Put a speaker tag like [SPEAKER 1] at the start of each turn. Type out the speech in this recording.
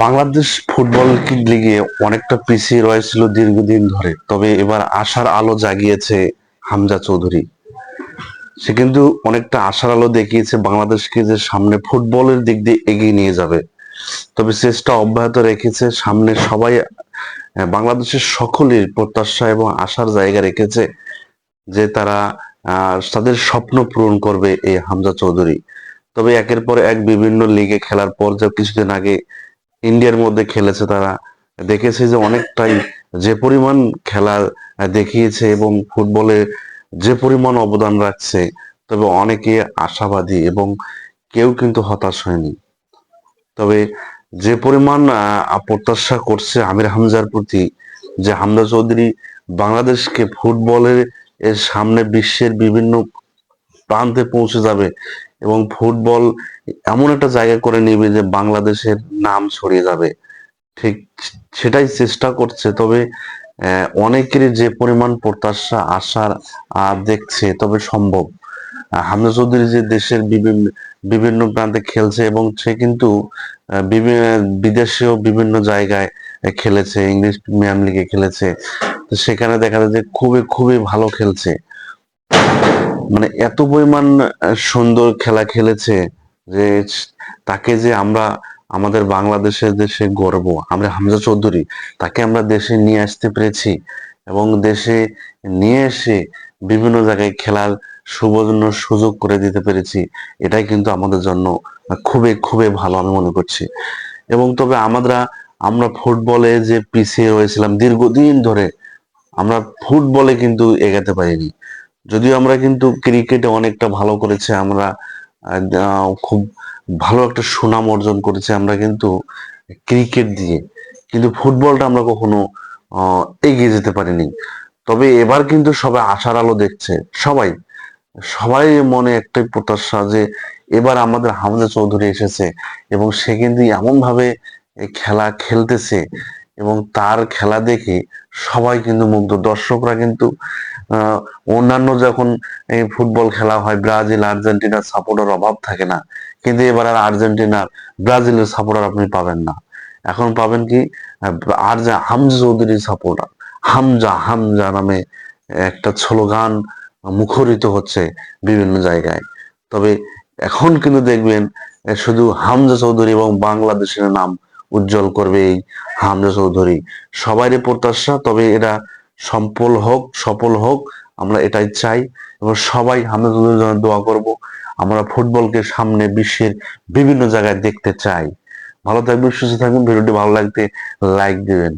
[SPEAKER 1] Bangladesh football লিগে অনেকটা পিছিয়ে রয়েছিল দীর্ঘদিন ধরে, তবে এবার আশার আলো জাগিয়েছে হামজা চৌধুরী। সে কিন্তু অনেকটা আশার আলো দেখিয়েছে বাংলাদেশকে, যে সামনে ফুটবলের দিক দিয়ে এগিয়ে নিয়ে যাবে। তবে চেষ্টা অব্যাহত রেখেছে, সামনে সবাই বাংলাদেশের সকলের প্রত্যাশা এবং আশার জায়গা রেখেছে যে তারা তাদের স্বপ্ন পূরণ করবে এই হামজা চৌধুরী। তবে একের পর এক বিভিন্ন লিগে খেলার পর, যে কিছুদিন আগে ইন্ডিয়ার মধ্যে খেলেছে, তারা দেখেছে যে অনেকটাই যে পরিমাণ খেলা দেখিয়েছে এবং ফুটবলে যে পরিমাণ অবদান রাখছে, তবে অনেকে আশাবাদী এবং কেউ কিন্তু হতাশ হয়নি। তবে যে পরিমাণ প্রত্যাশা করছে আমির হামজার প্রতি, যে হামজা চৌধুরী বাংলাদেশকে ফুটবলের এর সামনে বিশ্বের বিভিন্ন প্রান্তে পৌঁছে যাবে এবং ফুটবল এমন একটা জায়গা করে নেবে যে বাংলাদেশের নাম ছড়িয়ে যাবে, ঠিক সেটাই চেষ্টা করছে। তবে অনেকেরই যে পরিমাণ প্রত্যাশা আশার দেখছে, তবে সম্ভব। হামজা চৌধুরী যে দেশের বিভিন্ন বিভিন্ন প্রান্তে খেলছে এবং সে কিন্তু বিদেশেও বিভিন্ন জায়গায় খেলেছে, ইংলিশ প্রিমিয়ার লিগে খেলেছে। তো সেখানে দেখা যায় যে খুবই খুবই ভালো খেলছে, মানে এত পরিমাণ সুন্দর খেলা খেলেছে যে তাকে যে আমরা আমাদের বাংলাদেশের দেশে গর্ব, আমরা হামজা চৌধুরী, তাকে আমরা দেশে নিয়ে আসতে পেরেছি এবং দেশে নিয়ে এসে বিভিন্ন জায়গায় খেলার সুবর্ণ সুযোগ করে দিতে পেরেছি। এটাই কিন্তু আমাদের জন্য খুবই খুবই ভালো আমি মনে করছি। এবং তবে আমরা ফুটবলে যে পিছিয়ে রয়েছিলাম দীর্ঘদিন ধরে, আমরা ফুটবলে কিন্তু এগাতে পারিনি। যদিও আমরা কিন্তু ক্রিকেটে অনেকটা ভালো করেছে, আমরা খুব ভালো একটা সুনাম অর্জন করেছি আমরা কিন্তু ক্রিকেট দিয়ে, কিন্তু ফুটবলটা আমরা কখনো এগিয়ে যেতে পারিনি। তবে এবার কিন্তু সবাই আশার আলো দেখছে, সবাই সবাই মনে একটাই প্রত্যাশা যে এবার আমাদের হামজা চৌধুরী এসেছে এবং সে কিন্তু এমন ভাবে এই খেলা খেলতেছে এবং তার খেলা দেখে সবাই কিন্তু মুগ্ধ। দর্শকরা কিন্তু অন্যান্য যখন এই ফুটবল খেলা হয় ব্রাজিল আর্জেন্টিনার সাপোর্টার অভাব থাকে না, কিন্তু এবার আর আর্জেন্টিনার ব্রাজিলের সাপোর্টার আপনি পাবেন না। এখন পাবেন কি, আর যা হামজা চৌধুরীর সাপোর্টার, হামজা হামজা নামে একটা স্লোগান মুখরিত হচ্ছে বিভিন্ন জায়গায়। তবে এখন কিন্তু দেখবেন শুধু হামজা চৌধুরী এবং বাংলাদেশের নাম উজ্জ্বল করবে এই হামজা চৌধুরী। সবারই প্রত্যাশা, তবে এরা সফল হোক, আমরা এটাই চাই এবং সবাই হামজা চৌধুরীর জন্য দোয়া করব। আমরা ফুটবলকে সামনে বিশ্বের বিভিন্ন জায়গায় দেখতে চাই। ভালো থাকবেন, সুস্থ থাকবেন, ভিডিওটি ভালো লাগতে লাইক দিবেন।